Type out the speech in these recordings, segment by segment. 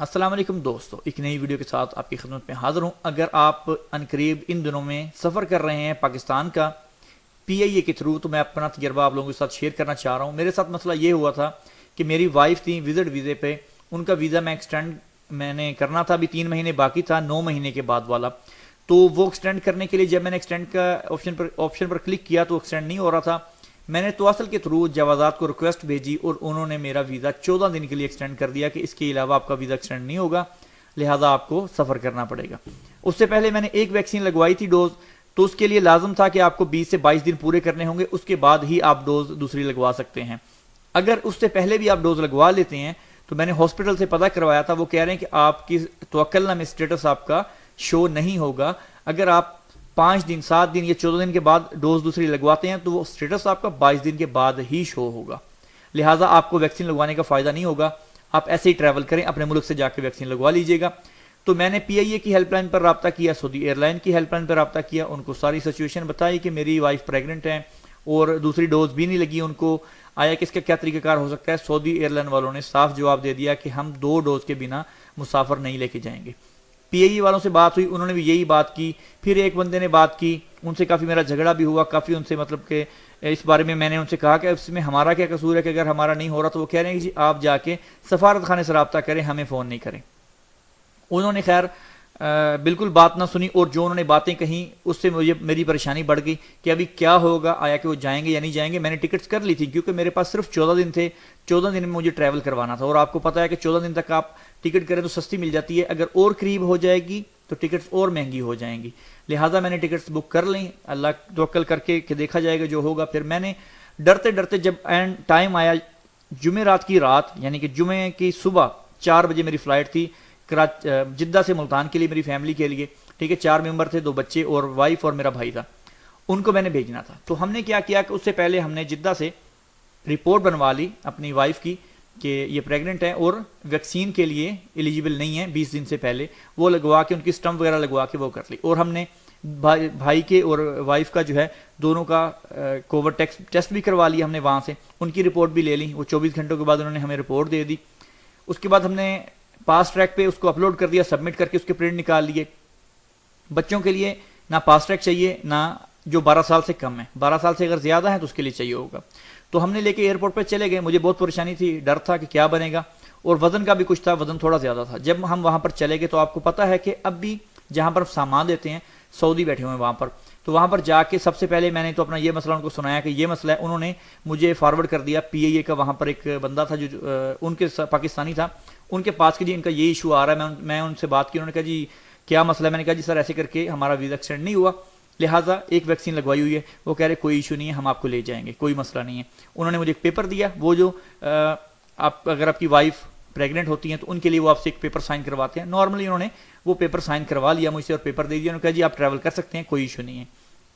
السلام علیکم دوستو، ایک نئی ویڈیو کے ساتھ آپ کی خدمت میں حاضر ہوں۔ اگر آپ عنقریب ان دنوں میں سفر کر رہے ہیں پاکستان کا پی آئی اے کے تھرو، تو میں اپنا تجربہ آپ لوگوں کے ساتھ شیئر کرنا چاہ رہا ہوں۔ میرے ساتھ مسئلہ یہ ہوا تھا کہ میری وائف تھی وزٹ ویزے پہ، ان کا ویزا میں نے کرنا تھا، ابھی 3 مہینے باقی تھا 9 مہینے کے بعد والا، تو وہ ایکسٹینڈ کرنے کے لیے جب میں نے ایکسٹینڈ کا آپشن پر کلک کیا تو ایکسٹینڈ نہیں ہو رہا تھا۔ میں نے تواصل کے تھرو جوازات کو ریکویسٹ بھیجی اور انہوں نے میرا ویزا 14 دن کے لیے ایکسٹینڈ کر دیا کہ اس کے علاوہ آپ کا ویزا ایکسٹینڈ نہیں ہوگا، لہٰذا آپ کو سفر کرنا پڑے گا۔ اس سے پہلے میں نے ایک ویکسین لگوائی تھی ڈوز، تو اس کے لیے لازم تھا کہ آپ کو 20 سے 22 دن پورے کرنے ہوں گے، اس کے بعد ہی آپ ڈوز دوسری لگوا سکتے ہیں۔ اگر اس سے پہلے بھی آپ ڈوز لگوا لیتے ہیں تو میں نے ہاسپٹل سے پتہ کروایا تھا، وہ کہہ رہے ہیں کہ آپ کی توکل نامہ اسٹیٹس آپ کا شو نہیں ہوگا۔ اگر آپ 5 دن 7 دن یا 14 دن کے بعد ڈوز دوسری لگواتے ہیں تو وہ اسٹیٹس آپ کا 22 دن کے بعد ہی شو ہوگا، لہٰذا آپ کو ویکسین لگوانے کا فائدہ نہیں ہوگا۔ آپ ایسے ہی ٹریول کریں، اپنے ملک سے جا کے ویکسین لگوا لیجیے گا۔ تو میں نے پی آئی اے کی ہیلپ لائن پر رابطہ کیا، سعودی ایئر لائن کی ہیلپ لائن پر رابطہ کیا، ان کو ساری سچویشن بتائی کہ میری وائف پریگننٹ ہے اور دوسری ڈوز بھی نہیں لگی ان کو، آیا کہ اس کا کیا طریقہ کار ہو سکتا ہے۔ سعودی ایئر لائن والوں نے صاف جواب دے دیا کہ ہم 2 ڈوز کے بنا مسافر نہیں لے کے جائیں گے۔ پی آئی اے والوں سے بات ہوئی، انہوں نے بھی یہی بات کی۔ پھر ایک بندے نے بات کی، ان سے کافی میرا جھگڑا بھی ہوا، کافی ان سے مطلب کہ اس بارے میں نے ان سے کہا کہ اس میں ہمارا کیا قصور ہے کہ اگر ہمارا نہیں ہو رہا، تو وہ کہہ رہے ہیں کہ جی آپ جا کے سفارت خانے سے رابطہ کریں، ہمیں فون نہیں کریں۔ انہوں نے خیر بالکل بات نہ سنی، اور جو انہوں نے باتیں کہیں اس سے میری پریشانی بڑھ گئی کہ ابھی کیا ہوگا، آیا کہ وہ جائیں گے یا نہیں جائیں گے۔ میں نے ٹکٹس کر لی تھی کیونکہ میرے پاس صرف 14 دن تھے، 14 دن میں مجھے ٹریول کروانا تھا، اور آپ کو پتہ ہے کہ 14 دن تک آپ ٹکٹ کریں تو سستی مل جاتی ہے، اگر اور قریب ہو جائے گی تو ٹکٹس اور مہنگی ہو جائیں گی، لہٰذا میں نے ٹکٹس بک کر لیں، اللہ توکل کر کے کہ دیکھا جائے گا جو ہوگا۔ پھر میں نے ڈرتے ڈرتے جب اینڈ ٹائم آیا، جمعرات کی رات یعنی کہ جمعے کی صبح 4 بجے میری فلائٹ تھی جدہ سے ملتان کے لیے، میری فیملی کے لیے، ٹھیک ہے، 4 ممبر تھے، 2 بچے اور وائف اور میرا بھائی تھا، ان کو میں نے بھیجنا تھا۔ تو ہم نے کیا کیا کہ اس سے پہلے ہم نے جدہ سے رپورٹ بنوا لی اپنی وائف کی کہ یہ پریگننٹ ہے اور ویکسین کے لیے ایلیجیبل نہیں ہے 20 دن سے پہلے، وہ لگوا کے ان کی سٹمپ وغیرہ لگوا کے وہ کر لی۔ اور ہم نے بھائی کے اور وائف کا جو ہے دونوں کا کووڈ ٹیسٹ بھی کروا لیا ہم نے وہاں سے، ان کی رپورٹ بھی لے لی، وہ 24 گھنٹوں کے بعد انہوں نے ہمیں رپورٹ دے دی۔ اس کے بعد ہم نے پاس ٹریک پہ اس کو اپلوڈ کر دیا، سبمٹ کر کے اس کے پرنٹ نکال لیے۔ بچوں کے لیے نہ پاس ٹریک چاہیے، نہ جو 12 سال سے کم ہے، 12 سال سے اگر زیادہ ہے تو اس کے لیے چاہیے ہوگا۔ تو ہم نے لے کے ایئرپورٹ پہ چلے گئے، مجھے بہت پریشانی تھی، ڈر تھا کہ کیا بنے گا، اور وزن کا بھی کچھ تھا، وزن تھوڑا زیادہ تھا۔ جب ہم وہاں پر چلے گئے تو آپ کو پتہ ہے کہ اب بھی جہاں پر سامان دیتے ہیں سعودی بیٹھے ہوئے ہیں وہاں پر، تو وہاں پر جا کے سب سے پہلے میں نے تو اپنا یہ مسئلہ ان کو سنایا کہ یہ مسئلہ ہے۔ انہوں نے مجھے فارورڈ کر دیا پی آئی اے کا، وہاں پر ایک بندہ تھا جو ان کے پاکستانی تھا، ان کے پاس کہ جی ان کا یہ ایشو آ رہا ہے۔ میں ان سے بات کی، انہوں نے کہا جی کیا مسئلہ ہے؟ میں نے کہا جی سر ایسے کر کے ہمارا ویزا ایکسٹینڈ نہیں ہوا، لہٰذا ایک ویکسین لگوائی ہوئی ہے۔ وہ کہہ رہے کوئی ایشو نہیں ہے، ہم آپ کو لے جائیں گے، کوئی مسئلہ نہیں ہے۔ انہوں نے مجھے ایک پیپر دیا، وہ جو اگر آپ کی وائف پریگننٹ ہوتی ہیں تو ان کے لیے وہ آپ سے ایک پیپر سائن کرواتے ہیں، نارملی انہوں نے وہ پیپر سائن کروا لیا مجھ سے اور پیپر دے دیا، انہوں نے کہا جی آپ ٹریول کر سکتے ہیں، کوئی ایشو نہیں ہے۔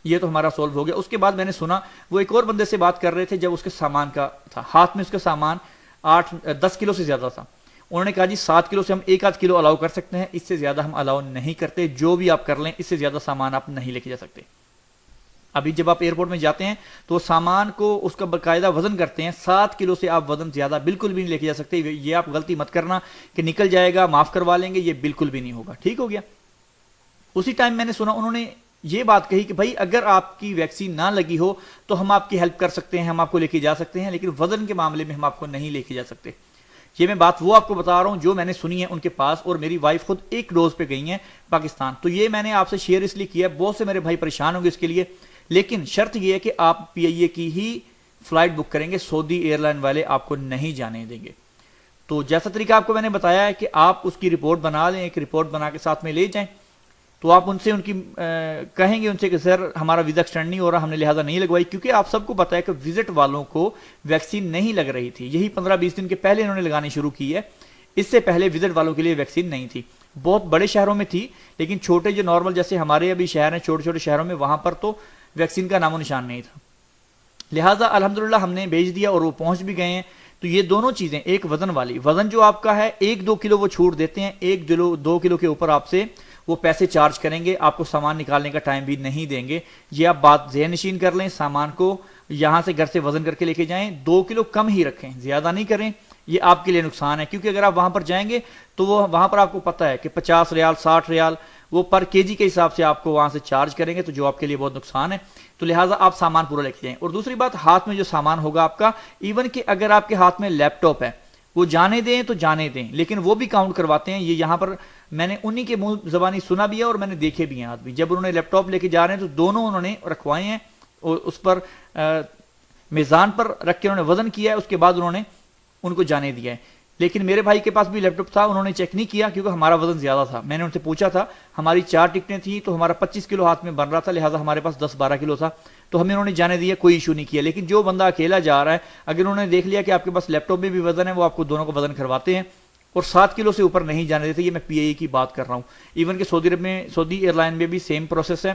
یہ تو ہمارا سولو ہو گیا۔ اس کے بعد میں نے سنا وہ ایک اور بندے سے بات کر رہے تھے، جب اس کے سامان کا تھا ہاتھ میں، اس کا سامان 10 کلو سے زیادہ تھا، انہوں نے کہا جی 7 کلو سے ہم 1 کلو الاؤ کر سکتے ہیں، اس سے زیادہ ہم الاؤ نہیں کرتے، جو بھی آپ کر لیں اس سے زیادہ سامان آپ نہیں لے کے جا سکتے۔ ابھی جب آپ ایئرپورٹ میں جاتے ہیں تو سامان کو اس کا باقاعدہ وزن کرتے ہیں، 7 کلو سے آپ وزن زیادہ بالکل بھی نہیں لے کے جا سکتے۔ یہ آپ غلطی مت کرنا کہ نکل جائے گا معاف کروا لیں گے، یہ بالکل بھی نہیں ہوگا، ٹھیک ہو گیا۔ اسی ٹائم میں نے سنا انہوں نے یہ بات کہی کہ بھائی اگر آپ کی ویکسین نہ لگی ہو تو ہم آپ کی ہیلپ کر سکتے ہیں، ہم آپ کو لے کے جا سکتے ہیں، لیکن وزن کے معاملے میں ہم آپ کو نہیں لے کے جا سکتے۔ یہ میں بات وہ آپ کو بتا رہا ہوں جو میں نے سنی ہے ان کے پاس، اور میری وائف خود 1 ڈوز پہ گئی ہیں پاکستان۔ تو یہ میں نے آپ سے شیئر اس لیے کیا، بہت سے میرے بھائی پریشان ہوں گے اس کے لیے، لیکن شرط یہ ہے کہ آپ پی آئی اے کی ہی فلائٹ بک کریں گے، سعودی ایئر لائن والے آپ کو نہیں جانے دیں گے۔ تو جیسا طریقہ آپ کو میں نے بتایا ہے کہ آپ اس کی رپورٹ بنا لیں، ایک رپورٹ بنا کے ساتھ میں لے جائیں، تو آپ ان سے ان کی کہیں گے ان سے کہ سر ہمارا ویزا ایکسٹینڈ نہیں ہو رہا، ہم نے لہٰذا نہیں لگوائی، کیونکہ آپ سب کو پتہ ہے کہ وزٹ والوں کو ویکسین نہیں لگ رہی تھی، یہی 15-20 دن کے پہلے انہوں نے لگانی شروع کی ہے، اس سے پہلے وزٹ والوں کے لیے ویکسین نہیں تھی۔ بہت بڑے شہروں میں تھی، لیکن چھوٹے جو نارمل جیسے ہمارے ابھی شہر ہیں، چھوٹے چھوٹے شہروں میں، وہاں پر تو ویکسین کا نام و نشان نہیں تھا، لہٰذا الحمدللہ ہم نے بھیج دیا اور وہ پہنچ بھی گئے ہیں۔ تو یہ دونوں چیزیں، ایک وزن والی، وزن جو آپ کا ہے 1-2 کلو وہ چھوٹ دیتے ہیں، 1-2 کلو کے اوپر آپ سے وہ پیسے چارج کریں گے، آپ کو سامان نکالنے کا ٹائم بھی نہیں دیں گے۔ یہ آپ بات ذہن نشین کر لیں، سامان کو یہاں سے گھر سے وزن کر کے لے کے جائیں، 2 کلو کم ہی رکھیں، زیادہ نہیں کریں، یہ آپ کے لیے نقصان ہے، کیونکہ اگر آپ وہاں پر جائیں گے تو وہ وہاں پر آپ کو پتہ ہے کہ 50 ریال 60 ریال وہ پر کے جی کے حساب سے آپ کو وہاں سے چارج کریں گے، تو جو آپ کے لیے بہت نقصان ہے. تو لہٰذا آپ سامان پورا لے کے جائیں. اور دوسری بات، ہاتھ میں جو سامان ہوگا آپ کا، ایون کہ اگر آپ کے ہاتھ میں لیپ ٹاپ ہے وہ جانے دیں تو جانے دیں، لیکن وہ بھی کاؤنٹ کرواتے ہیں. یہ یہاں پر میں نے انہی کے منہ زبانی سنا بھی ہے اور میں نے دیکھے بھی ہیں آدمی، جب انہوں نے لیپ ٹاپ لے کے جا رہے ہیں تو دونوں انہوں نے رکھوائے ہیں اور اس پر میزان پر رکھ کے انہوں نے وزن کیا ہے، اس کے بعد انہوں نے ان کو جانے دیا ہے. لیکن میرے بھائی کے پاس بھی لیپ ٹاپ تھا، انہوں نے چیک نہیں کیا کیونکہ ہمارا وزن زیادہ تھا. میں نے ان سے پوچھا تھا، ہماری 4 ٹکٹیں تھیں تو ہمارا 25 کلو ہاتھ میں بن رہا تھا، لہٰذا ہمارے پاس 10-12 کلو تھا، تو ہمیں انہوں نے جانے دیا، کوئی ایشو نہیں کیا. لیکن جو بندہ اکیلا جا رہا ہے، اگر انہوں نے دیکھ لیا کہ آپ کے پاس لیپ ٹاپ میں بھی وزن ہے، وہ آپ کو دونوں کو وزن کرواتے ہیں اور 7 کلو سے اوپر نہیں جانے دیتے. یہ میں پی آئی اے کی بات کر رہا ہوں. ایون کہ سعودی عرب میں، سعودی ایئر لائن میں بھی سیم پروسیس ہے.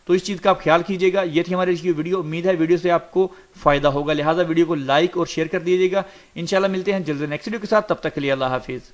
تو اس چیز کا آپ خیال کیجیے گا. یہ تھی ہماری اس کی ویڈیو، امید ہے ویڈیو سے آپ کو فائدہ ہوگا، لہٰذا ویڈیو کو لائک اور شیئر کر دیجیے گا. انشاءاللہ ملتے ہیں جلد نیکسٹ ویڈیو کے ساتھ، تب تک کے لیے اللہ حافظ.